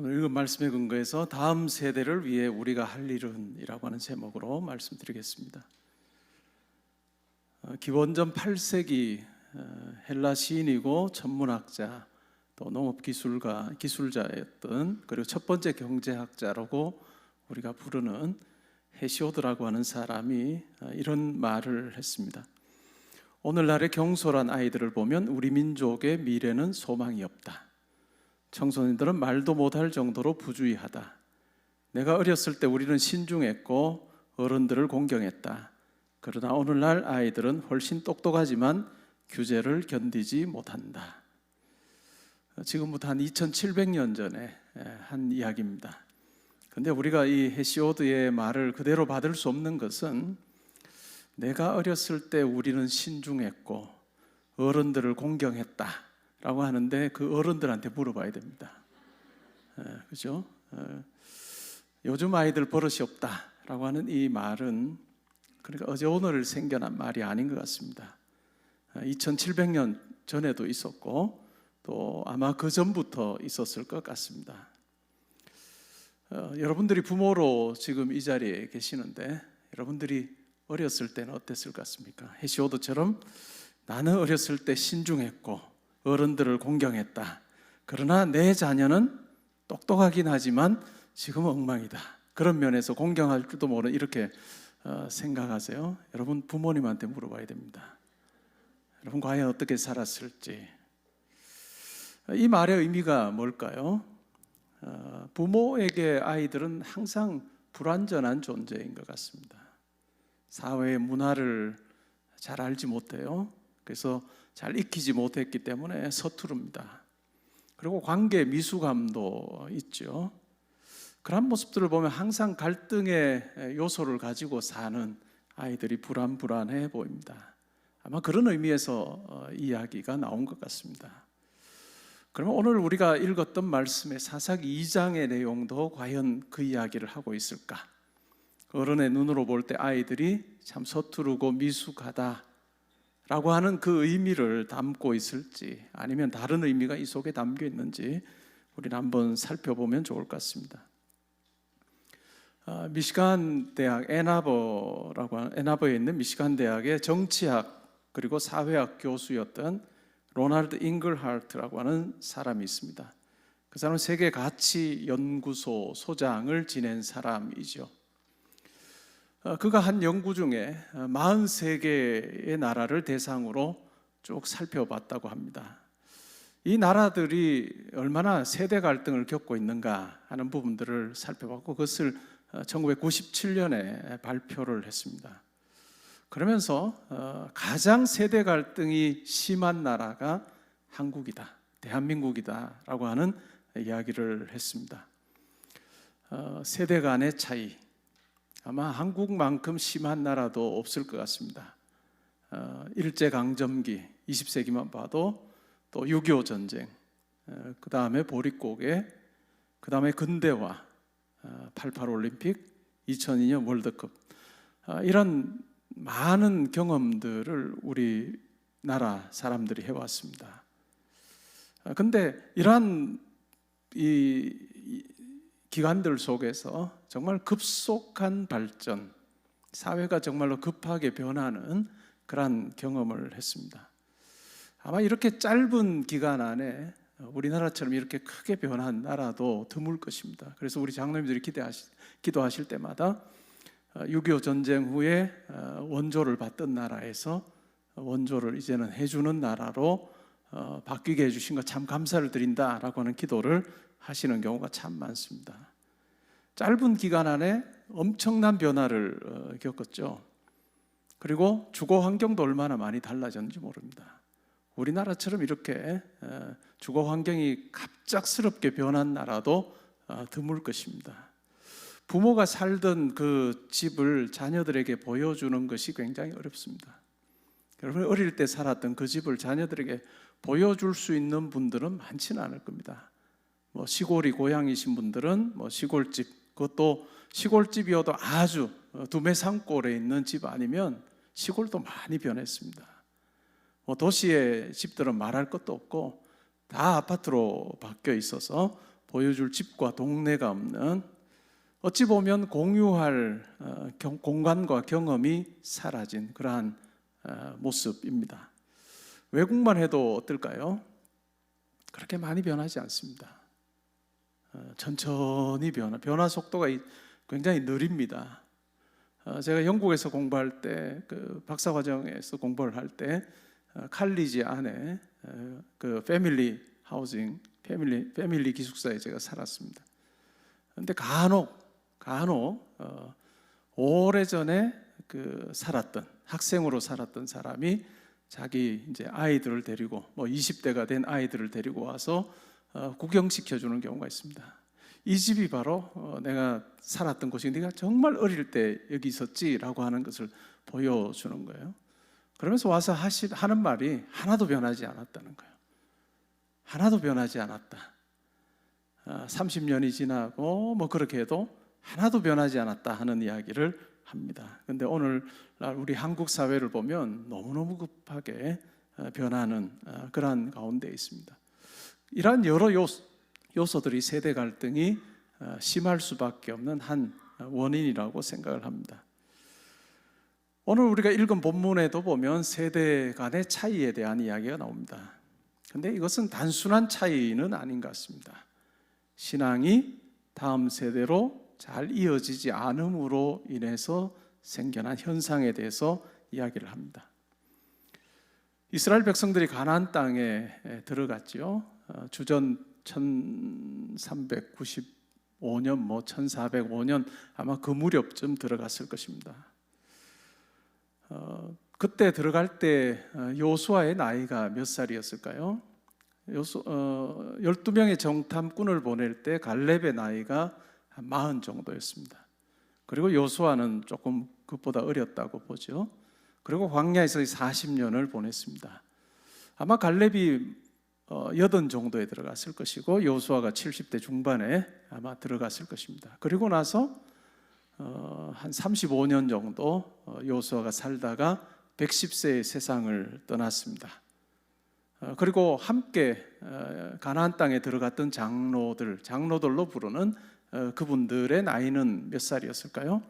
오늘 읽은 말씀에 근거해서 다음 세대를 위해 우리가 할 일은 이라고 하는 제목으로 말씀드리겠습니다. 기원전 8세기 헬라 시인이고 천문학자 또 기술자였던, 그리고 첫 번째 경제학자라고 우리가 부르는 헤시오드라고 하는 사람이 이런 말을 했습니다. 오늘날의 경솔한 아이들을 보면 우리 민족의 미래는 소망이 없다. 청소년들은 말도 못할 정도로 부주의하다. 내가 어렸을 때 우리는 신중했고 어른들을 공경했다. 그러나 오늘날 아이들은 훨씬 똑똑하지만 규제를 견디지 못한다. 지금부터 한 2700년 전에 한 이야기입니다. 그런데 우리가 이 헤시오드의 말을 그대로 받을 수 없는 것은, 내가 어렸을 때 우리는 신중했고 어른들을 공경했다 라고 하는데 그 어른들한테 물어봐야 됩니다. 그죠? 요즘 아이들 버릇이 없다 라고 하는 이 말은, 그러니까 어제 오늘 생겨난 말이 아닌 것 같습니다. 2700년 전에도 있었고 또 아마 그 전부터 있었을 것 같습니다. 여러분들이 부모로 지금 이 자리에 계시는데, 여러분들이 어렸을 때는 어땠을 것 같습니까? 헤시오드처럼 나는 어렸을 때 신중했고 어른들을 공경했다. 그러나 내 자녀는 똑똑하긴 하지만 지금은 엉망이다. 그런 면에서 공경할 줄도 모르는, 이렇게 생각하세요? 여러분 부모님한테 물어봐야 됩니다. 여러분 과연 어떻게 살았을지. 이 말의 의미가 뭘까요? 부모에게 아이들은 항상 불완전한 존재인 것 같습니다. 사회의 문화를 잘 알지 못해요. 그래서 잘 익히지 못했기 때문에 서투릅니다. 그리고 관계 미숙함도 있죠. 그런 모습들을 보면 항상 갈등의 요소를 가지고 사는 아이들이 불안해 보입니다. 아마 그런 의미에서 이야기가 나온 것 같습니다. 그러면 오늘 우리가 읽었던 말씀의 사사기 2장의 내용도 과연 그 이야기를 하고 있을까? 어른의 눈으로 볼 때 아이들이 참 서투르고 미숙하다 라고 하는 그 의미를 담고 있을지, 아니면 다른 의미가 이 속에 담겨 있는지 우리는 한번 살펴보면 좋을 것 같습니다. 미시간 대학 애나버에 있는 미시간 대학의 정치학 그리고 사회학 교수였던 로널드 잉글하트라고 하는 사람이 있습니다. 그 사람은 세계 가치 연구소 소장을 지낸 사람이죠. 그가 한 연구 중에 43개의 나라를 대상으로 쭉 살펴봤다고 합니다. 이 나라들이 얼마나 세대 갈등을 겪고 있는가 하는 부분들을 살펴봤고, 그것을 1997년에 발표를 했습니다. 그러면서 가장 세대 갈등이 심한 나라가 한국이다, 대한민국이다 라고 하는 이야기를 했습니다. 세대 간의 차이, 아마 한국만큼 심한 나라도 없을 것 같습니다. 일제강점기 20세기만 봐도, 또 6.25 전쟁, 그 다음에 보릿고개, 그 다음에 근대화, 88 올림픽, 2002년 월드컵, 이런 많은 경험들을 우리나라 사람들이 해왔습니다. 그런데 이러한 기간들 속에서 정말 급속한 발전, 사회가 정말로 급하게 변하는 그러한 경험을 했습니다. 아마 이렇게 짧은 기간 안에 우리나라처럼 이렇게 크게 변한 나라도 드물 것입니다. 그래서 우리 장로님들이 기도하실 때마다 6.25 전쟁 후에 원조를 받던 나라에서 원조를 이제는 해주는 나라로 바뀌게 해주신 것 참 감사를 드린다라고 하는 기도를 하시는 경우가 참 많습니다. 짧은 기간 안에 엄청난 변화를 겪었죠. 그리고 주거 환경도 얼마나 많이 달라졌는지 모릅니다. 우리나라처럼 이렇게 주거 환경이 갑작스럽게 변한 나라도 드물 것입니다. 부모가 살던 그 집을 자녀들에게 보여주는 것이 굉장히 어렵습니다. 여러분 어릴 때 살았던 그 집을 자녀들에게 보여줄 수 있는 분들은 많지는 않을 겁니다. 시골이 고향이신 분들은 시골집, 그것도 시골집이어도 아주 두메산골에 있는 집 아니면 시골도 많이 변했습니다. 도시의 집들은 말할 것도 없고 다 아파트로 바뀌어 있어서 보여줄 집과 동네가 없는, 어찌 보면 공유할 공간과 경험이 사라진 그러한 모습입니다. 외국만 해도 어떨까요? 그렇게 많이 변하지 않습니다. 천천히 변화 속도가 굉장히 느립니다. 제가 영국에서 공부할 때, 그 박사과정에서 공부를 할 때 칼리지 안에 그 패밀리 하우징, 패밀리 기숙사에 제가 살았습니다. 그런데 간혹 오래전에 그 학생으로 살았던 사람이 자기 이제 아이들을 데리고 20대가 된 아이들을 데리고 와서 구경시켜 주는 경우가 있습니다. 이 집이 바로 내가 살았던 곳이, 네가 정말 어릴 때 여기 있었지라고 하는 것을 보여주는 거예요. 그러면서 와서 하는 말이 하나도 변하지 않았다는 거예요. 하나도 변하지 않았다. 30년이 지나고 그렇게 해도 하나도 변하지 않았다 하는 이야기를 합니다. 그런데 오늘날 우리 한국 사회를 보면 너무너무 급하게 변하는 그러한 가운데 있습니다. 이러한 여러 요소들이 세대 갈등이 심할 수밖에 없는 한 원인이라고 생각을 합니다. 오늘 우리가 읽은 본문에도 보면 세대 간의 차이에 대한 이야기가 나옵니다. 그런데 이것은 단순한 차이는 아닌 것 같습니다. 신앙이 다음 세대로 잘 이어지지 않음으로 인해서 생겨난 현상에 대해서 이야기를 합니다. 이스라엘 백성들이 가나안 땅에 들어갔죠. 주전 1395년, 1405년 아마 그 무렵쯤 들어갔을 것입니다. 그때 들어갈 때 요수아의 나이가 몇 살이었을까요? 12명의 정탐꾼을 보낼 때 갈렙의 나이가 한 40 정도였습니다. 그리고 요수아는 조금 그것보다 어렸다고 보죠. 그리고 광야에서 40년을 보냈습니다. 아마 갈렙이 80 정도에 들어갔을 것이고 요수아가 70대 중반에 아마 들어갔을 것입니다. 그리고 나서 한 35년 정도 요수아가 살다가 110세의 세상을 떠났습니다. 그리고 함께 가나안 땅에 들어갔던 장로들로 부르는 그분들의 나이는 몇 살이었을까요?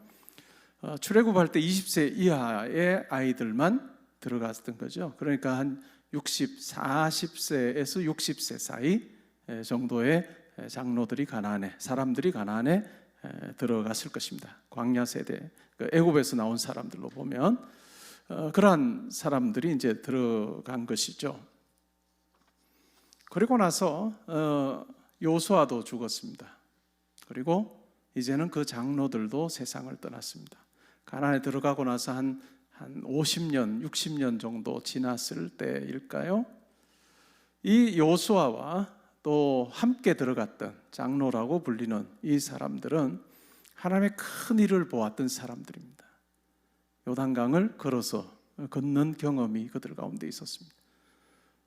출애굽할 때 20세 이하의 아이들만 들어갔던 거죠. 그러니까 한 40세에서 60세 사이 정도의 사람들이 가나안에 들어갔을 것입니다. 광야 세대, 애굽에서 나온 사람들로 보면 그러한 사람들이 이제 들어간 것이죠. 그리고 나서 요수아도 죽었습니다. 그리고 이제는 그 장로들도 세상을 떠났습니다. 가나안에 들어가고 나서 한 50년, 60년 정도 지났을 때일까요? 이 요수아와 또 함께 들어갔던 장로라고 불리는 이 사람들은 하나님의 큰 일을 보았던 사람들입니다. 요단강을 걸어서 걷는 경험이 그들 가운데 있었습니다.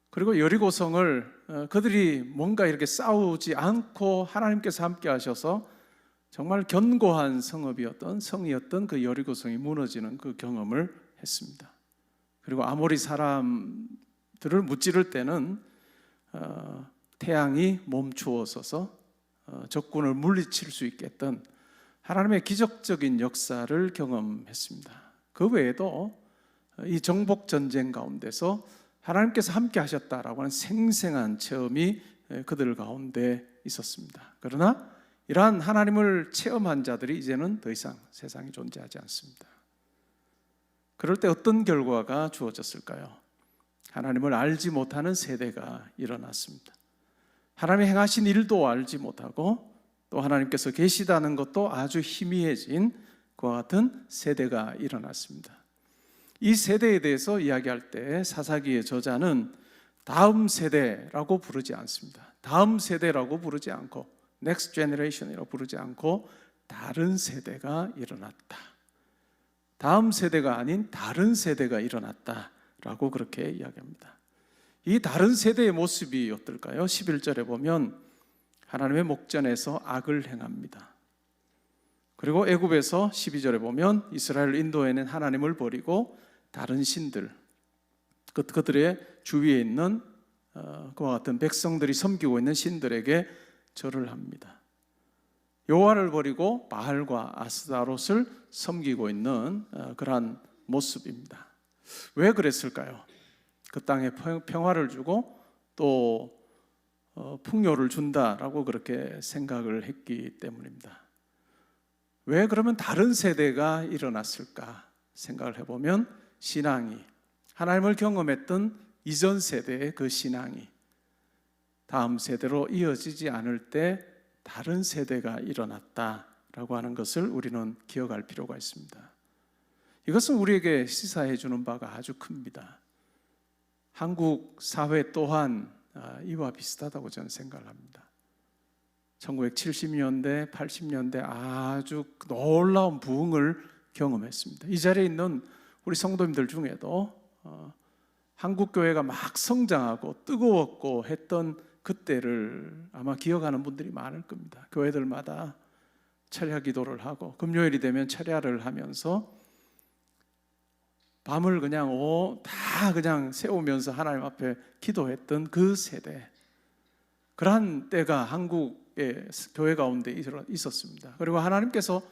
그리고 여리고성을 그들이 뭔가 이렇게 싸우지 않고 하나님께서 함께 하셔서 정말 견고한 성이었던 그 여리고성이 무너지는 그 경험을 했습니다. 그리고 아모리 사람들을 무찌를 때는 태양이 멈추어서서 적군을 물리칠 수 있게 했던 하나님의 기적적인 역사를 경험했습니다. 그 외에도 이 정복 전쟁 가운데서 하나님께서 함께 하셨다라고 하는 생생한 체험이 그들 가운데 있었습니다. 그러나 이러한 하나님을 체험한 자들이 이제는 더 이상 세상에 존재하지 않습니다. 그럴 때 어떤 결과가 주어졌을까요? 하나님을 알지 못하는 세대가 일어났습니다. 하나님이 행하신 일도 알지 못하고 또 하나님께서 계시다는 것도 아주 희미해진 그와 같은 세대가 일어났습니다. 이 세대에 대해서 이야기할 때 사사기의 저자는 다음 세대라고 부르지 않습니다. 다음 세대라고 부르지 않고 Next Generation이라고 부르지 않고 다른 세대가 일어났다. 다음 세대가 아닌 다른 세대가 일어났다라고 그렇게 이야기합니다. 이 다른 세대의 모습이 어떨까요? 11절에 보면 하나님의 목전에서 악을 행합니다. 그리고 애굽에서 12절에 보면 이스라엘을 인도해낸 하나님을 버리고 다른 신들, 그들의 주위에 있는 그와 같은 백성들이 섬기고 있는 신들에게 절을 합니다. 여호와를 버리고 바알과 아스타롯을 섬기고 있는 그러한 모습입니다. 왜 그랬을까요? 그 땅에 평화를 주고 또 풍요를 준다라고 그렇게 생각을 했기 때문입니다. 왜 그러면 다른 세대가 일어났을까 생각을 해보면 신앙이, 하나님을 경험했던 이전 세대의 그 신앙이 다음 세대로 이어지지 않을 때 다른 세대가 일어났다라고 하는 것을 우리는 기억할 필요가 있습니다. 이것은 우리에게 시사해 주는 바가 아주 큽니다. 한국 사회 또한 이와 비슷하다고 저는 생각을 합니다. 1970년대, 80년대 아주 놀라운 부흥을 경험했습니다. 이 자리에 있는 우리 성도님들 중에도 한국교회가 막 성장하고 뜨거웠고 했던 그때를 아마 기억하는 분들이 많을 겁니다. 교회들마다 철야 기도를 하고 금요일이 되면 철야를 하면서 밤을 그냥 다 그냥 세우면서 하나님 앞에 기도했던 그 세대, 그러한 때가 한국의 교회 가운데 있었습니다. 그리고 하나님께서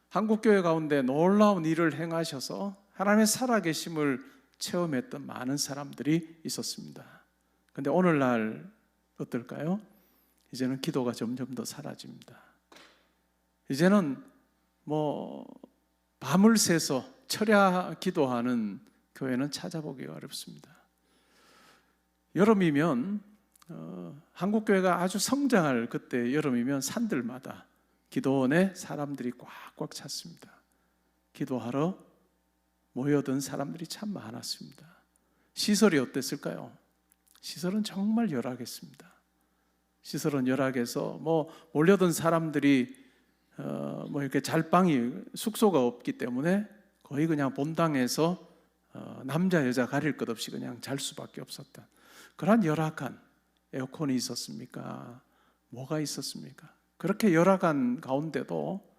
한국 교회 가운데 놀라운 일을 행하셔서 하나님의 살아계심을 체험했던 많은 사람들이 있었습니다. 그런데 오늘날 어떨까요? 이제는 기도가 점점 더 사라집니다. 이제는 밤을 새서 철야 기도하는 교회는 찾아보기가 어렵습니다. 여름이면 한국교회가 아주 성장할 그때 여름이면 산들마다 기도원에 사람들이 꽉꽉 찼습니다. 기도하러 모여든 사람들이 참 많았습니다. 시설이 어땠을까요? 시설은 정말 열악했습니다. 시설은 열악해서 몰려든 사람들이 이렇게 잘방이 숙소가 없기 때문에 거의 그냥 본당에서 남자 여자 가릴 것 없이 그냥 잘 수밖에 없었다. 그런 열악한, 에어컨이 있었습니까? 뭐가 있었습니까? 그렇게 열악한 가운데도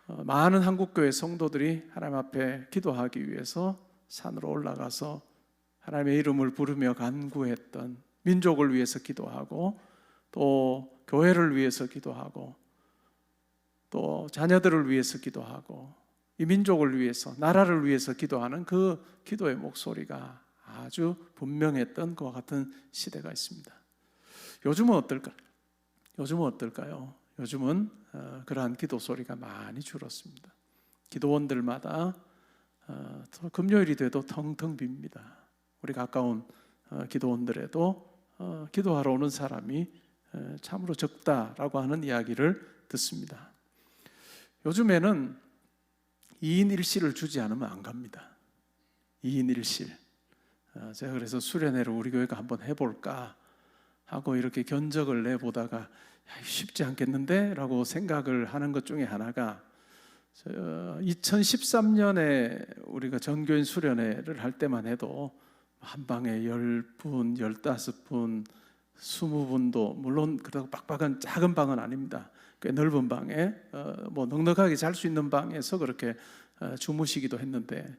많은 한국교회 성도들이 하나님 앞에 기도하기 위해서 산으로 올라가서 하나님의 이름을 부르며 간구했던, 민족을 위해서 기도하고 또 교회를 위해서 기도하고 또 자녀들을 위해서 기도하고 이 민족을 위해서, 나라를 위해서 기도하는 그 기도의 목소리가 아주 분명했던 그와 같은 시대가 있습니다. 요즘은 어떨까요? 요즘은 그러한 기도 소리가 많이 줄었습니다. 기도원들마다 금요일이 돼도 텅텅 빕니다. 우리 가까운 기도원들에도 기도하러 오는 사람이 참으로 적다라고 하는 이야기를 듣습니다. 요즘에는 2인 1실을 주지 않으면 안 갑니다. 2인 1실. 제가 그래서 수련회를 우리 교회가 한번 해볼까 하고 이렇게 견적을 내보다가 쉽지 않겠는데? 라고 생각을 하는 것 중에 하나가 2013년에 우리가 전교인 수련회를 할 때만 해도 한 방에 10분, 15분, 20분도 물론 그렇다고 빡빡한 작은 방은 아닙니다. 꽤 넓은 방에 넉넉하게 잘 수 있는 방에서 그렇게 주무시기도 했는데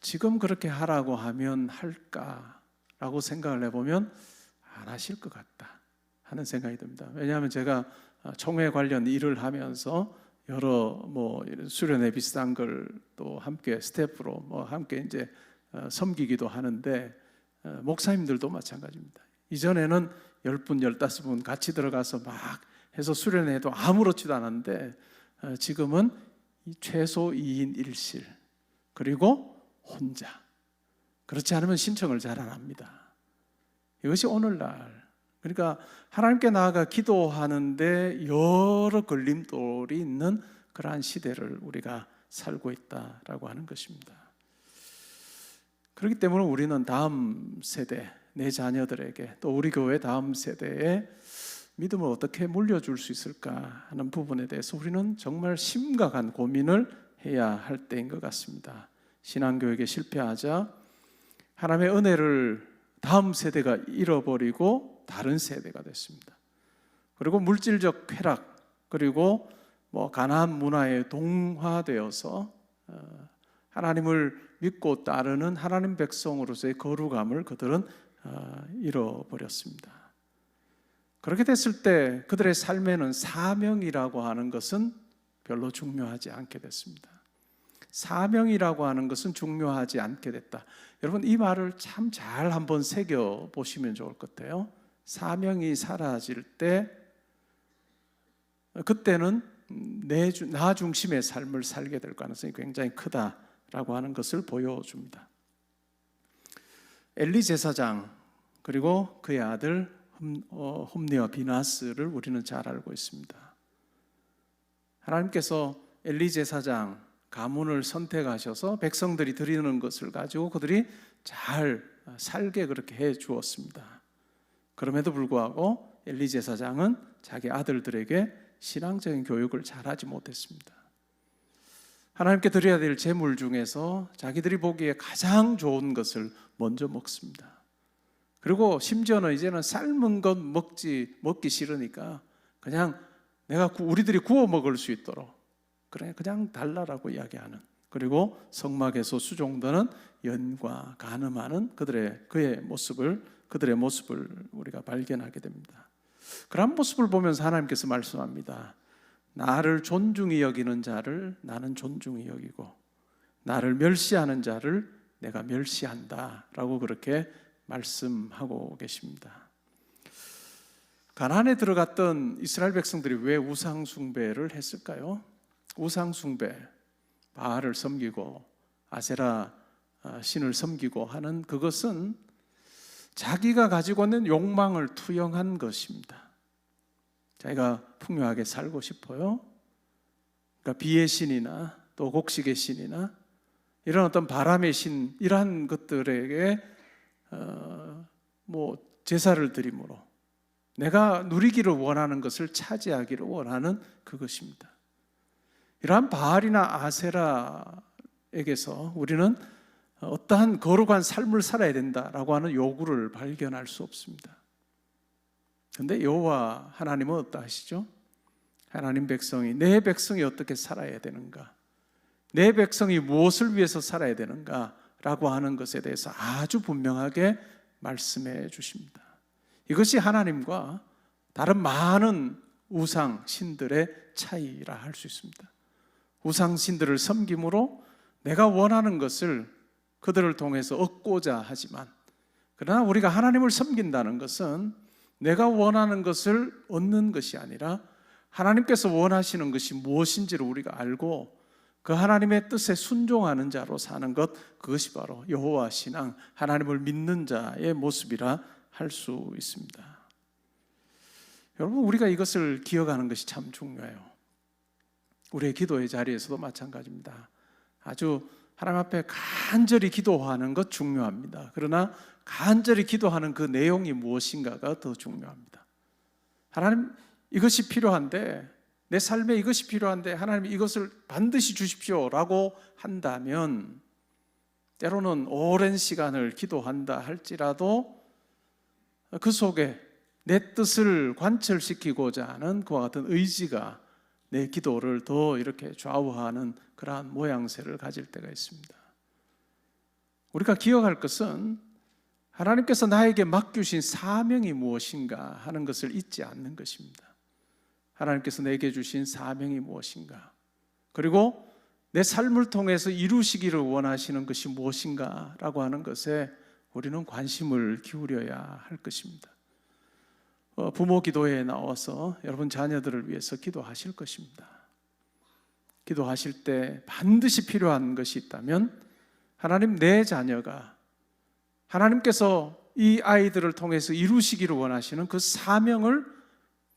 지금 그렇게 하라고 하면 할까라고 생각을 해보면 안 하실 것 같다 하는 생각이 듭니다. 왜냐하면 제가 총회 관련 일을 하면서 여러 수련회 비슷한 걸 또 함께 스태프로 함께 이제 섬기기도 하는데 목사님들도 마찬가지입니다. 이전에는 10분, 15분 같이 들어가서 막 해서 수련회도 아무렇지도 않았는데 지금은 최소 2인 1실 그리고 혼자, 그렇지 않으면 신청을 잘 안 합니다. 이것이 오늘날, 그러니까 하나님께 나아가 기도하는데 여러 걸림돌이 있는 그러한 시대를 우리가 살고 있다라고 하는 것입니다. 그렇기 때문에 우리는 다음 세대, 내 자녀들에게 또 우리 교회 다음 세대에 믿음을 어떻게 물려줄 수 있을까 하는 부분에 대해서 우리는 정말 심각한 고민을 해야 할 때인 것 같습니다. 신앙교육에 실패하자 하나님의 은혜를 다음 세대가 잃어버리고 다른 세대가 됐습니다. 그리고 물질적 쾌락, 그리고 가나안 문화에 동화되어서 하나님을 믿고 따르는 하나님 백성으로서의 거룩함을 그들은 잃어버렸습니다. 그렇게 됐을 때 그들의 삶에는 사명이라고 하는 것은 별로 중요하지 않게 됐습니다. 사명이라고 하는 것은 중요하지 않게 됐다. 여러분, 이 말을 참 잘 한번 새겨 보시면 좋을 것 같아요. 사명이 사라질 때 그때는 나 중심의 삶을 살게 될 가능성이 굉장히 크다라고 하는 것을 보여줍니다. 엘리 제사장 그리고 그의 아들 홈니와 비나스를 우리는 잘 알고 있습니다. 하나님께서 엘리 제사장 가문을 선택하셔서 백성들이 드리는 것을 가지고 그들이 잘 살게 그렇게 해 주었습니다. 그럼에도 불구하고 엘리 제사장은 자기 아들들에게 신앙적인 교육을 잘하지 못했습니다. 하나님께 드려야 될 제물 중에서 자기들이 보기에 가장 좋은 것을 먼저 먹습니다. 그리고 심지어는 이제는 삶은 것 먹기 싫으니까 그냥 우리들이 구워 먹을 수 있도록 그냥 달라라고 이야기하는, 그리고 성막에서 수종드는 연과 간음하는 그들의 모습을 우리가 발견하게 됩니다. 그런 모습을 보면서 하나님께서 말씀합니다. 나를 존중히 여기는 자를 나는 존중히 여기고 나를 멸시하는 자를 내가 멸시한다 라고 그렇게 말씀하고 계십니다. 가나안에 들어갔던 이스라엘 백성들이 왜 우상 숭배를 했을까요? 우상 숭배, 바알을 섬기고 아세라 신을 섬기고 하는 그것은 자기가 가지고 있는 욕망을 투영한 것입니다. 자기가 풍요하게 살고 싶어요. 그러니까 비의 신이나 또 곡식의 신이나 이런 어떤 바람의 신, 이러한 것들에게 제사를 드림으로 내가 누리기를 원하는 것을 차지하기를 원하는 그것입니다. 이러한 바알이나 아세라에게서 우리는 어떠한 거룩한 삶을 살아야 된다라고 하는 요구를 발견할 수 없습니다. 그런데 여호와 하나님은 어떠하시죠? 하나님 백성이, 내 백성이 어떻게 살아야 되는가, 내 백성이 무엇을 위해서 살아야 되는가 라고 하는 것에 대해서 아주 분명하게 말씀해 주십니다. 이것이 하나님과 다른 많은 우상 신들의 차이라 할 수 있습니다. 우상 신들을 섬김으로 내가 원하는 것을 그들을 통해서 얻고자 하지만, 그러나 우리가 하나님을 섬긴다는 것은 내가 원하는 것을 얻는 것이 아니라 하나님께서 원하시는 것이 무엇인지를 우리가 알고 그 하나님의 뜻에 순종하는 자로 사는 것, 그것이 바로 여호와 신앙, 하나님을 믿는 자의 모습이라 할 수 있습니다. 여러분, 우리가 이것을 기억하는 것이 참 중요해요. 우리의 기도의 자리에서도 마찬가지입니다. 아주 하나님 앞에 간절히 기도하는 것 중요합니다. 그러나 간절히 기도하는 그 내용이 무엇인가가 더 중요합니다. 하나님, 이것이 필요한데, 내 삶에 이것이 필요한데 하나님 이것을 반드시 주십시오라고 한다면 때로는 오랜 시간을 기도한다 할지라도 그 속에 내 뜻을 관철시키고자 하는 그와 같은 의지가 내 기도를 더 이렇게 좌우하는 그러한 모양새를 가질 때가 있습니다. 우리가 기억할 것은 하나님께서 나에게 맡기신 사명이 무엇인가 하는 것을 잊지 않는 것입니다. 하나님께서 내게 주신 사명이 무엇인가, 그리고 내 삶을 통해서 이루시기를 원하시는 것이 무엇인가 라고 하는 것에 우리는 관심을 기울여야 할 것입니다. 부모 기도회에 나와서 여러분 자녀들을 위해서 기도하실 것입니다. 기도하실 때 반드시 필요한 것이 있다면 하나님, 내 자녀가 하나님께서 이 아이들을 통해서 이루시기를 원하시는 그 사명을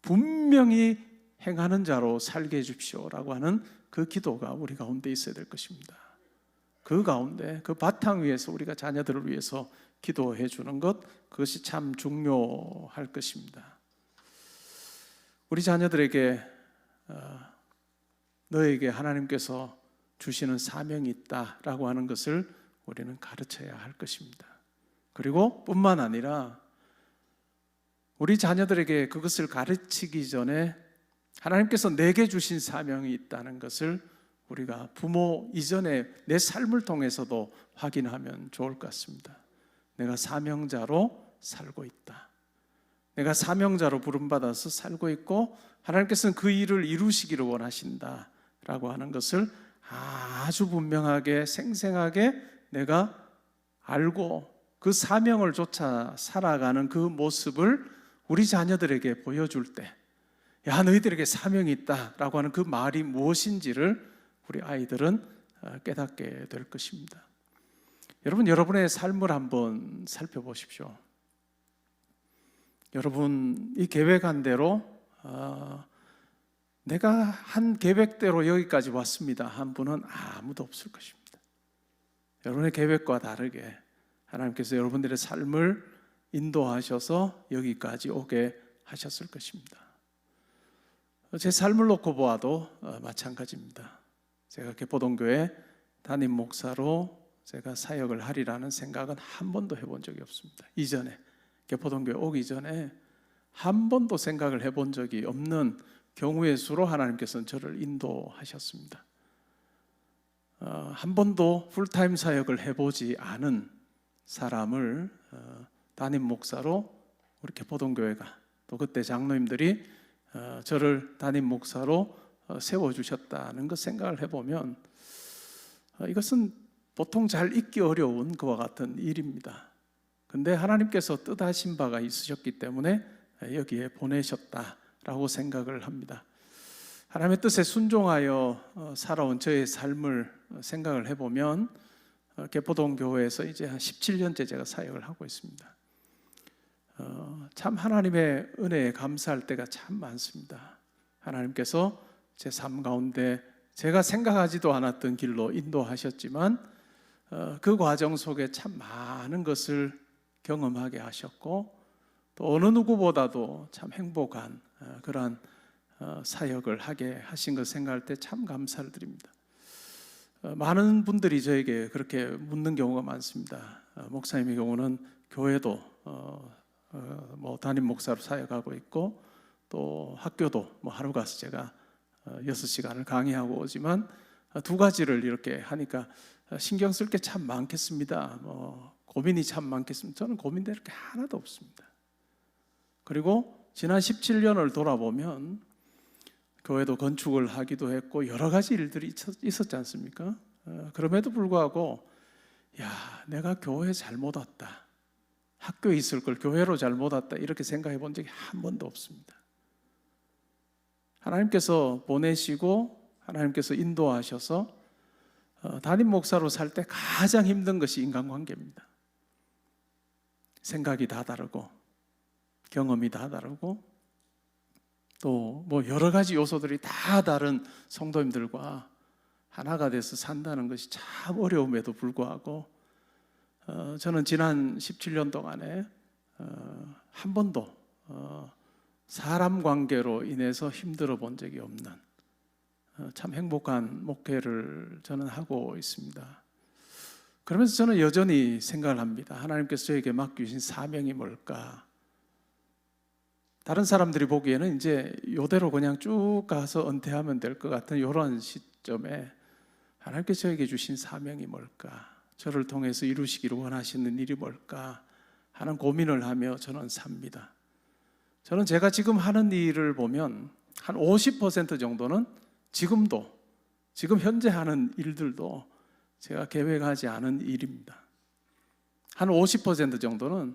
분명히 행하는 자로 살게 해주십시오라고 하는 그 기도가 우리 가운데 있어야 될 것입니다. 그 가운데 그 바탕 위에서 우리가 자녀들을 위해서 기도해 주는 것, 그것이 참 중요할 것입니다. 우리 자녀들에게 너에게 하나님께서 주시는 사명이 있다라고 하는 것을 우리는 가르쳐야 할 것입니다. 그리고 뿐만 아니라 우리 자녀들에게 그것을 가르치기 전에 하나님께서 내게 주신 사명이 있다는 것을 우리가 부모 이전에 내 삶을 통해서도 확인하면 좋을 것 같습니다. 내가 사명자로 살고 있다. 내가 사명자로 부름받아서 살고 있고 하나님께서는 그 일을 이루시기를 원하신다라고 하는 것을 아주 분명하게 생생하게 내가 알고 그 사명을 쫓아 살아가는 그 모습을 우리 자녀들에게 보여줄 때, 야, 너희들에게 사명이 있다라고 하는 그 말이 무엇인지를 우리 아이들은 깨닫게 될 것입니다. 여러분, 여러분의 삶을 한번 살펴보십시오. 여러분, 이 계획한 대로 내가 한 계획대로 여기까지 왔습니다 한 분은 아무도 없을 것입니다. 여러분의 계획과 다르게 하나님께서 여러분들의 삶을 인도하셔서 여기까지 오게 하셨을 것입니다. 제 삶을 놓고 보아도 마찬가지입니다. 제가 개포동교회 담임 목사로 제가 사역을 하리라는 생각은 한 번도 해본 적이 없습니다. 이전에 개포동교회 오기 전에 한 번도 생각을 해본 적이 없는 경우의 수로 하나님께서는 저를 인도하셨습니다. 한 번도 풀타임 사역을 해보지 않은 사람을 담임 목사로 우리 개포동교회가 또 그때 장로님들이 저를 담임 목사로 세워주셨다는 것 생각을 해보면 이것은 보통 잘 잊기 어려운 그와 같은 일입니다. 근데 하나님께서 뜻하신 바가 있으셨기 때문에 여기에 보내셨다라고 생각을 합니다. 하나님의 뜻에 순종하여 살아온 저의 삶을 생각을 해보면 개포동 교회에서 이제 한 17년째 제가 사역을 하고 있습니다. 참 하나님의 은혜에 감사할 때가 참 많습니다. 하나님께서 제 삶 가운데 제가 생각하지도 않았던 길로 인도하셨지만 그 과정 속에 참 많은 것을 경험하게 하셨고 또 어느 누구보다도 참 행복한 그러한 사역을 하게 하신 것 생각할 때 참 감사를 드립니다. 많은 분들이 저에게 그렇게 묻는 경우가 많습니다. 목사님의 경우는 교회도 뭐 담임 목사로 사역하고 있고 또 학교도 뭐 하루 가서 제가 6시간을 강의하고 오지만 두 가지를 이렇게 하니까 신경 쓸 게 참 많겠습니다. 뭐 고민이 참 많겠습니다. 저는 고민될 게 하나도 없습니다. 그리고 지난 17년을 돌아보면 교회도 건축을 하기도 했고 여러 가지 일들이 있었지 않습니까? 그럼에도 불구하고 야, 내가 교회 잘못 왔다, 학교에 있을 걸 교회로 잘못 왔다 이렇게 생각해 본 적이 한 번도 없습니다. 하나님께서 보내시고 하나님께서 인도하셔서 담임 목사로 살 때 가장 힘든 것이 인간관계입니다. 생각이 다 다르고 경험이 다 다르고 또 뭐 여러 가지 요소들이 다 다른 성도님들과 하나가 돼서 산다는 것이 참 어려움에도 불구하고 저는 지난 17년 동안에 한 번도 사람 관계로 인해서 힘들어 본 적이 없는 참 행복한 목회를 저는 하고 있습니다. 그러면서 저는 여전히 생각을 합니다. 하나님께서 저에게 맡기신 사명이 뭘까? 다른 사람들이 보기에는 이제 이대로 그냥 쭉 가서 은퇴하면 될 것 같은 이런 시점에 하나님께서 저에게 주신 사명이 뭘까? 저를 통해서 이루시기를 원하시는 일이 뭘까? 하는 고민을 하며 저는 삽니다. 저는 제가 지금 하는 일을 보면 한 50% 정도는 지금 현재 하는 일들도 제가 계획하지 않은 일입니다. 한 50% 정도는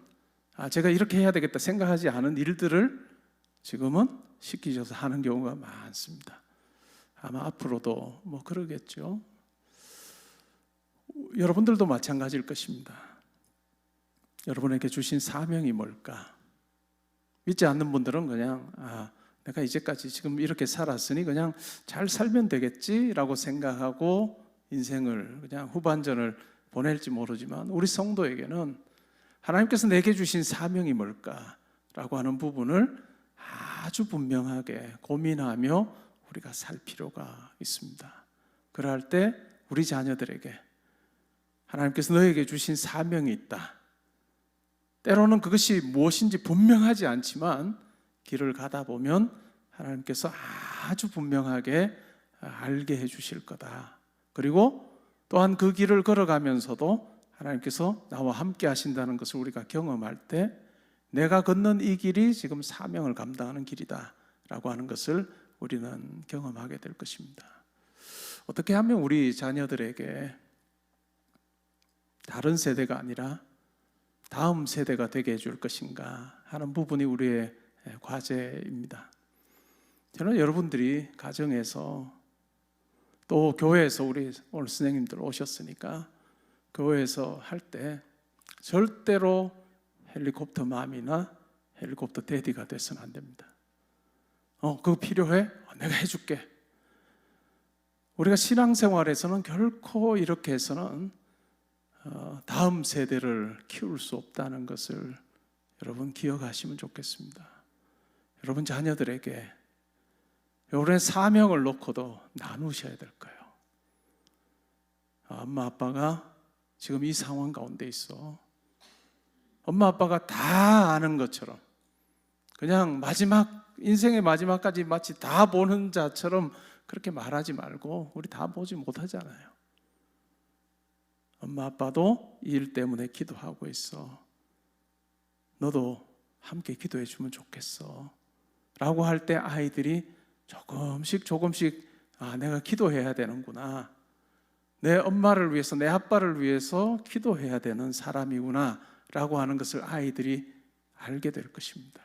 제가 이렇게 해야 되겠다 생각하지 않은 일들을 지금은 시키셔서 하는 경우가 많습니다. 아마 앞으로도 뭐 그러겠죠. 여러분들도 마찬가지일 것입니다. 여러분에게 주신 사명이 뭘까? 믿지 않는 분들은 그냥 내가 이제까지 지금 이렇게 살았으니 그냥 잘 살면 되겠지라고 생각하고 인생을 그냥 후반전을 보낼지 모르지만 우리 성도에게는 하나님께서 내게 주신 사명이 뭘까라고 하는 부분을 아주 분명하게 고민하며 우리가 살 필요가 있습니다. 그럴 때 우리 자녀들에게 하나님께서 너에게 주신 사명이 있다. 때로는 그것이 무엇인지 분명하지 않지만 길을 가다 보면 하나님께서 아주 분명하게 알게 해주실 거다. 그리고 또한 그 길을 걸어가면서도 하나님께서 나와 함께 하신다는 것을 우리가 경험할 때 내가 걷는 이 길이 지금 사명을 감당하는 길이다라고 하는 것을 우리는 경험하게 될 것입니다. 어떻게 하면 우리 자녀들에게 다른 세대가 아니라 다음 세대가 되게 해줄 것인가 하는 부분이 우리의 과제입니다. 저는 여러분들이 가정에서 또 교회에서 우리 오늘 선생님들 오셨으니까 교회에서 할 때 절대로 헬리콥터 맘이나 헬리콥터 데디가 돼서는 안 됩니다. 그거 필요해? 내가 해줄게. 우리가 신앙생활에서는 결코 이렇게 해서는 다음 세대를 키울 수 없다는 것을 여러분 기억하시면 좋겠습니다. 여러분 자녀들에게 여러분의 사명을 놓고도 나누셔야 될 거예요. 엄마 아빠가 지금 이 상황 가운데 있어. 엄마 아빠가 다 아는 것처럼 그냥 인생의 마지막까지 마치 다 보는 자처럼 그렇게 말하지 말고, 우리 다 보지 못하잖아요. 엄마 아빠도 이 일 때문에 기도하고 있어. 너도 함께 기도해 주면 좋겠어 라고 할 때 아이들이 조금씩 내가 기도해야 되는구나, 내 엄마를 위해서 내 아빠를 위해서 기도해야 되는 사람이구나 라고 하는 것을 아이들이 알게 될 것입니다.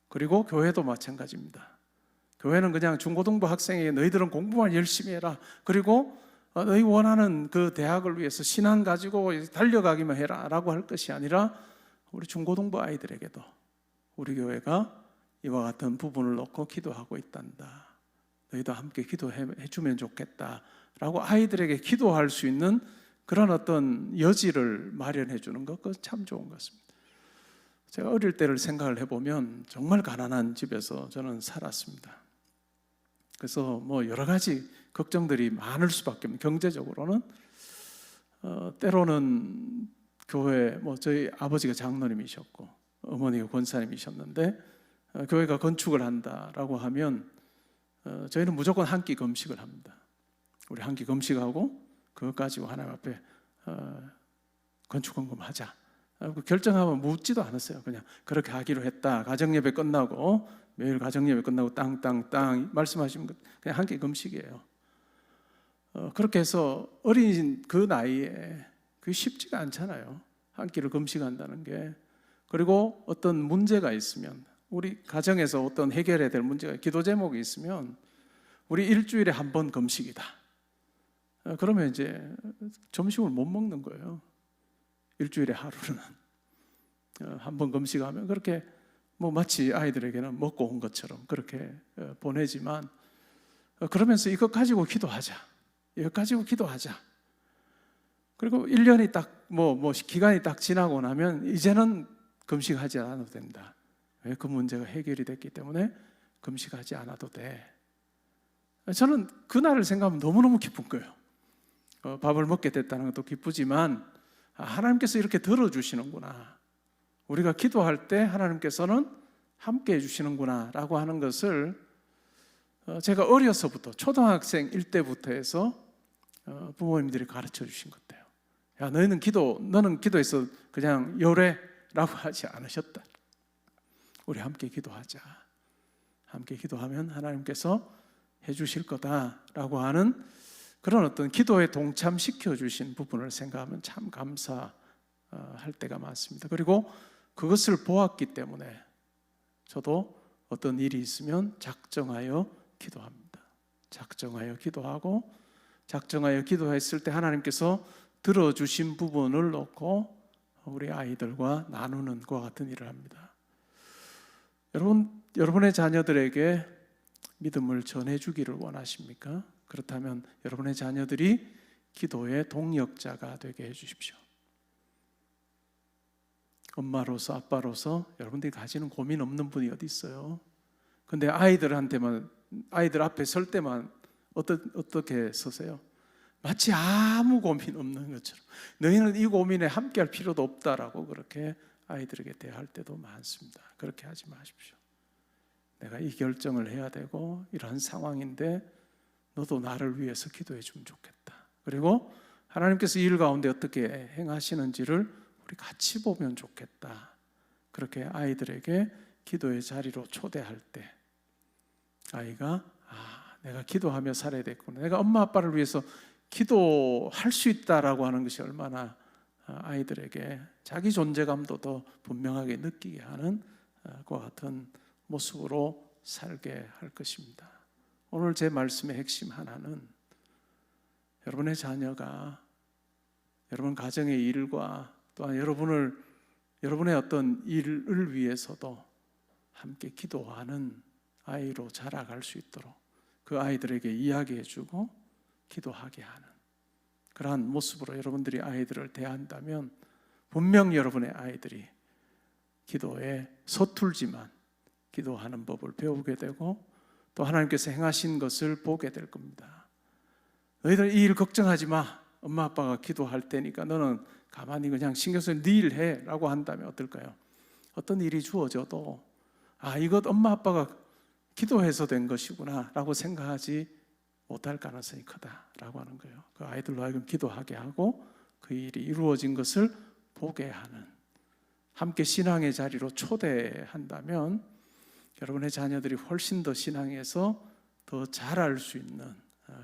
그리고 교회도 마찬가지입니다. 교회는 그냥 중고등부 학생에게 너희들은 공부만 열심히 해라, 그리고 너희 원하는 그 대학을 위해서 신앙 가지고 달려가기만 해라 라고 할 것이 아니라, 우리 중고등부 아이들에게도 우리 교회가 이와 같은 부분을 놓고 기도하고 있단다, 너희도 함께 기도해 주면 좋겠다 라고 아이들에게 기도할 수 있는 그런 어떤 여지를 마련해 주는 것, 그건 참 좋은 것 같습니다. 제가 어릴 때를 생각을 해보면 정말 가난한 집에서 저는 살았습니다. 그래서 뭐 여러 가지 걱정들이 많을 수밖에 없는, 경제적으로는 때로는 교회, 저희 아버지가 장로님이셨고 어머니가 권사님이셨는데 교회가 건축을 한다라고 하면 저희는 무조건 한 끼 금식을 합니다. 우리 한 끼 금식하고 그것 가지고 하나님 앞에 건축헌금 하자 결정하면 묻지도 않았어요. 그냥 그렇게 하기로 했다. 가정예배 끝나고, 매일 가정예배 끝나고 땅 말씀하시면 그냥 한 끼 금식이에요. 그렇게 해서 어린 그 나이에 그게 쉽지가 않잖아요. 한 끼를 금식한다는 게. 그리고 어떤 문제가 있으면, 우리 가정에서 어떤 해결해야 될 문제가, 기도 제목이 있으면 우리 일주일에 한 번 금식이다. 그러면 이제 점심을 못 먹는 거예요. 일주일에 하루는 한 번 금식하면 그렇게 마치 아이들에게는 먹고 온 것처럼 그렇게 보내지만, 그러면서 이것 가지고 기도하자, 이것 가지고 기도하자. 그리고 1년이 딱 기간이 딱 지나고 나면 이제는 금식하지 않아도 된다. 왜? 그 문제가 해결이 됐기 때문에 금식하지 않아도 돼. 저는 그날을 생각하면 너무너무 기쁜 거예요. 밥을 먹게 됐다는 것도 기쁘지만, 하나님께서 이렇게 들어주시는구나, 우리가 기도할 때 하나님께서는 함께 해주시는구나 라고 하는 것을 제가 어려서부터, 초등학생일 때부터 해서 부모님들이 가르쳐 주신 것 같아요. 야, 너는 기도해서 그냥 요래라고 하지 않으셨다. 우리 함께 기도하자. 함께 기도하면 하나님께서 해주실 거다라고 하는 그런 어떤 기도에 동참시켜 주신 부분을 생각하면 참 감사할 때가 많습니다. 그리고 그것을 보았기 때문에 저도 어떤 일이 있으면 작정하여 기도합니다. 작정하여 기도하고, 작정하여 기도했을 때 하나님께서 들어주신 부분을 놓고 우리 아이들과 나누는 것과 같은 일을 합니다. 여러분의 자녀들에게 믿음을 전해주기를 원하십니까? 그렇다면 여러분의 자녀들이 기도의 동력자가 되게 해주십시오. 엄마로서, 아빠로서 여러분들이 가지는 고민 없는 분이 어디 있어요? 근데 아이들 앞에 설 때만 어떻게 서세요? 마치 아무 고민 없는 것처럼, 너희는 이 고민에 함께할 필요도 없다라고 그렇게 아이들에게 대할 때도 많습니다. 그렇게 하지 마십시오. 내가 이 결정을 해야 되고 이러한 상황인데 너도 나를 위해서 기도해 주면 좋겠다. 그리고 하나님께서 이 일 가운데 어떻게 행하시는지를 우리 같이 보면 좋겠다. 그렇게 아이들에게 기도의 자리로 초대할 때 아이가 내가 기도하며 살아야 되겠구나, 내가 엄마 아빠를 위해서 기도할 수 있다라고 하는 것이 얼마나 아이들에게 자기 존재감도 더 분명하게 느끼게 하는 그와 같은 모습으로 살게 할 것입니다. 오늘 제 말씀의 핵심 하나는 여러분의 자녀가 여러분 가정의 일과 또한 여러분의 어떤 일을 위해서도 함께 기도하는 아이로 자라갈 수 있도록 그 아이들에게 이야기해주고 기도하게 하는 그러한 모습으로 여러분들이 아이들을 대한다면 분명 여러분의 아이들이 기도에 서툴지만 기도하는 법을 배우게 되고 또 하나님께서 행하신 것을 보게 될 겁니다. 너희들 이 일 걱정하지 마, 엄마 아빠가 기도할 테니까 너는 가만히 그냥 신경 쓰지 네 일 해 라고 한다면 어떨까요? 어떤 일이 주어져도 이것 엄마 아빠가 기도해서 된 것이구나 라고 생각하지 못할 가능성이 크다라고 하는 거예요. 그 아이들로 하여금 기도하게 하고 그 일이 이루어진 것을 보게 하는, 함께 신앙의 자리로 초대한다면 여러분의 자녀들이 훨씬 더 신앙에서 더 잘할 수 있는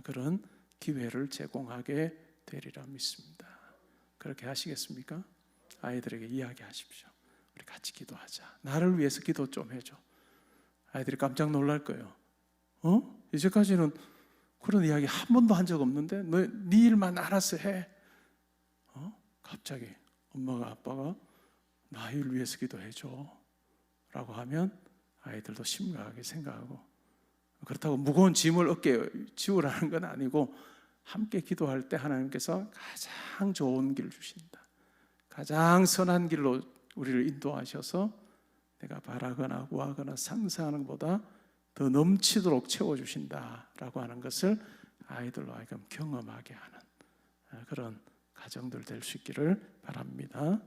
그런 기회를 제공하게 되리라 믿습니다. 그렇게 하시겠습니까? 아이들에게 이야기하십시오. 우리 같이 기도하자. 나를 위해서 기도 좀 해줘. 아이들이 깜짝 놀랄 거예요. 이제까지는 그런 이야기 한 번도 한 적 없는데 네 일만 알아서 해. 갑자기 엄마가 아빠가 나 일 위해서 기도해줘 라고 하면 아이들도 심각하게 생각하고, 그렇다고 무거운 짐을 어깨에 지우라는 건 아니고 함께 기도할 때 하나님께서 가장 좋은 길을 주신다, 가장 선한 길로 우리를 인도하셔서 내가 바라거나 구하거나 상상하는 것보다 더 넘치도록 채워주신다라고 하는 것을 아이들로 하여금 경험하게 하는 그런 가정들 될 수 있기를 바랍니다.